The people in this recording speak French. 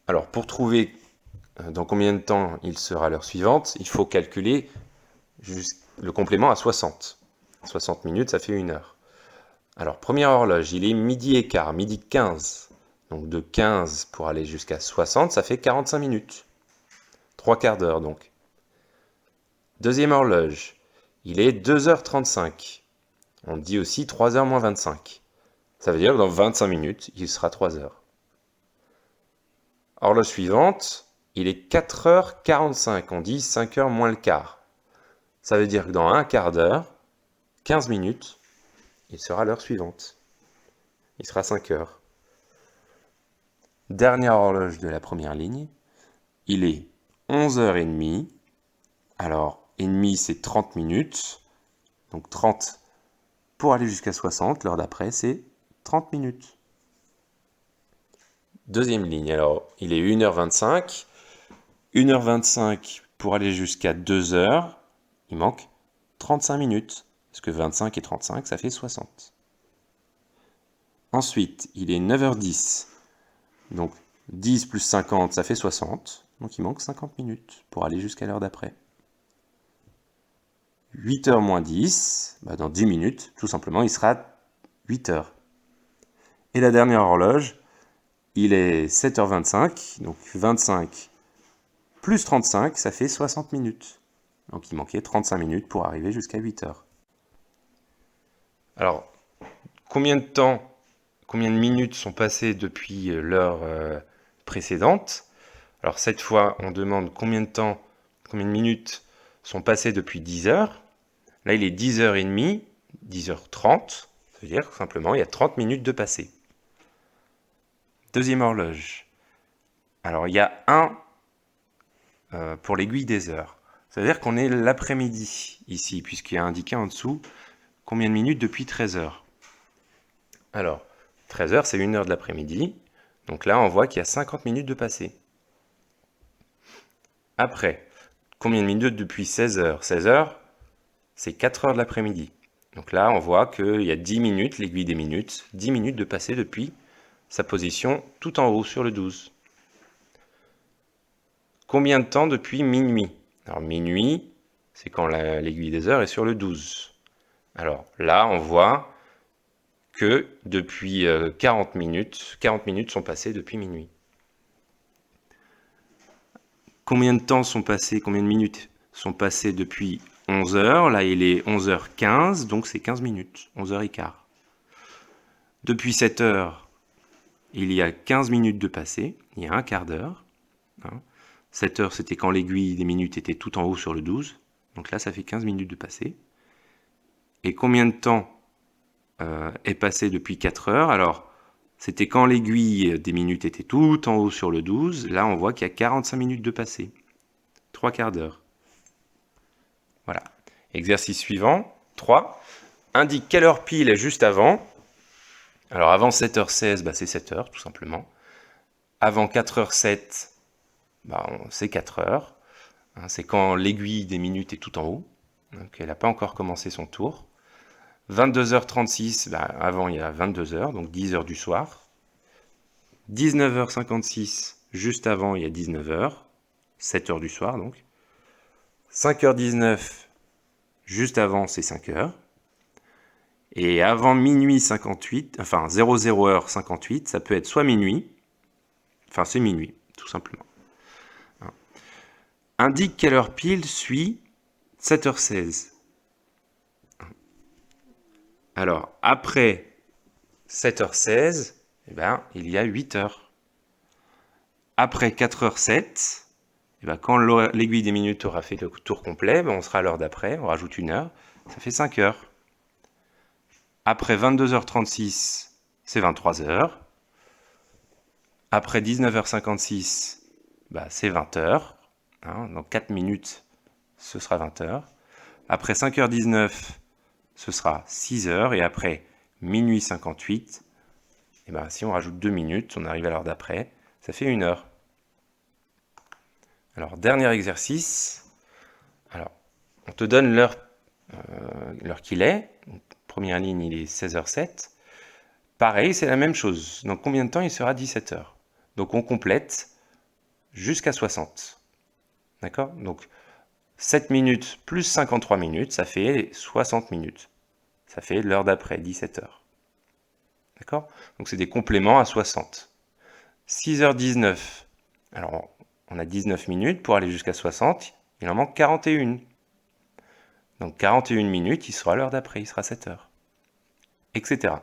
Alors, pour trouver dans combien de temps il sera l'heure suivante, il faut calculer le complément à 60. 60 minutes, ça fait 1 heure. Alors, première horloge, il est midi et quart, midi 15. Donc, de 15 pour aller jusqu'à 60, ça fait 45 minutes. 3 quarts d'heure, donc. Deuxième horloge, il est 2h35. On dit aussi 3h moins 25. Ça veut dire que dans 25 minutes, il sera 3h. Horloge suivante, il est 4h45. On dit 5h moins le quart. Ça veut dire que dans un quart d'heure, 15 minutes, il sera l'heure suivante. Il sera 5h. Dernière horloge de la première ligne, il est 11h30. Alors, et demi, c'est 30 minutes. Donc 30 pour aller jusqu'à 60. L'heure d'après, c'est 30 minutes. Deuxième ligne, alors, il est 1h25. 1h25 pour aller jusqu'à 2h. Il manque 35 minutes. Parce que 25 et 35, ça fait 60. Ensuite, il est 9h10. Donc 10 plus 50, ça fait 60. Donc il manque 50 minutes pour aller jusqu'à l'heure d'après. 8h moins 10, dans 10 minutes, tout simplement, il sera 8h. Et la dernière horloge, il est 7h25, donc 25 plus 35, ça fait 60 minutes. Donc il manquait 35 minutes pour arriver jusqu'à 8h. Alors, combien de minutes sont passées depuis l'heure précédente? Alors cette fois, on demande combien de minutes sont passées depuis 10 heures. Là, il est 10h30, 10h30. Ça veut dire simplement, il y a 30 minutes de passé. Deuxième horloge. Alors, il y a 1 pour l'aiguille des heures. Ça veut dire qu'on est l'après-midi ici, puisqu'il y a indiqué en dessous combien de minutes depuis 13 heures. Alors, 13 heures, c'est 1 heure de l'après-midi. Donc là, on voit qu'il y a 50 minutes de passé. Après, combien de minutes depuis 16 heures? 16 heures, c'est 4 heures de l'après-midi. Donc là, on voit qu'il y a 10 minutes, l'aiguille des minutes, 10 minutes de passé depuis sa position tout en haut sur le 12. Combien de temps depuis minuit? Alors minuit, c'est quand l'aiguille des heures est sur le 12. Alors là, on voit que depuis 40 minutes sont passées depuis minuit. Combien de temps sont passés, combien de minutes sont passées depuis 11 heures? Là, il est 11h15, donc c'est 15 minutes, 11h15. Depuis 7 heures, il y a 15 minutes de passé, il y a un quart d'heure. 7 heures, c'était quand l'aiguille des minutes était tout en haut sur le 12. Donc là, ça fait 15 minutes de passé. Et combien de temps est passé depuis 4 heures? Alors, c'était quand l'aiguille des minutes était tout en haut sur le 12. Là, on voit qu'il y a 45 minutes de passé. 3 quarts d'heure. Voilà. Exercice suivant, 3. Indique quelle heure pile est juste avant. Alors, avant 7h16, c'est 7h, tout simplement. Avant 4h07, c'est 4h. C'est quand l'aiguille des minutes est tout en haut. Donc, elle n'a pas encore commencé son tour. 22h36, avant il y a 22h, donc 10h du soir. 19h56, juste avant il y a 19h, 7h du soir donc. 5h19, juste avant c'est 5h. Et avant minuit 58, enfin 00h58, ça peut être soit minuit, enfin c'est minuit, tout simplement. Indique quelle heure pile suit 7h16. Alors, après 7h16, il y a 8h. Après 4h07, quand l'aiguille des minutes aura fait le tour complet, on sera à l'heure d'après, on rajoute 1 heure, ça fait 5h. Après 22h36, c'est 23h. Après 19h56, c'est 20h. Dans 4 minutes, ce sera 20h. Après 5h19, ce sera 6h. Et après minuit 58, si on rajoute 2 minutes, on arrive à l'heure d'après, ça fait 1 heure. Alors, dernier exercice. Alors, on te donne l'heure qu'il est. Première ligne, il est 16h07. Pareil, c'est la même chose. Dans combien de temps il sera 17h? Donc, on complète. jusqu'à 60. D'accord? Donc 7 minutes plus 53 minutes, ça fait 60 minutes. Ça fait l'heure d'après, 17h. D'accord? Donc c'est des compléments à 60. 6h19. Alors on a 19 minutes pour aller jusqu'à 60. Il en manque 41. Donc 41 minutes, il sera l'heure d'après, il sera 7h. Etc.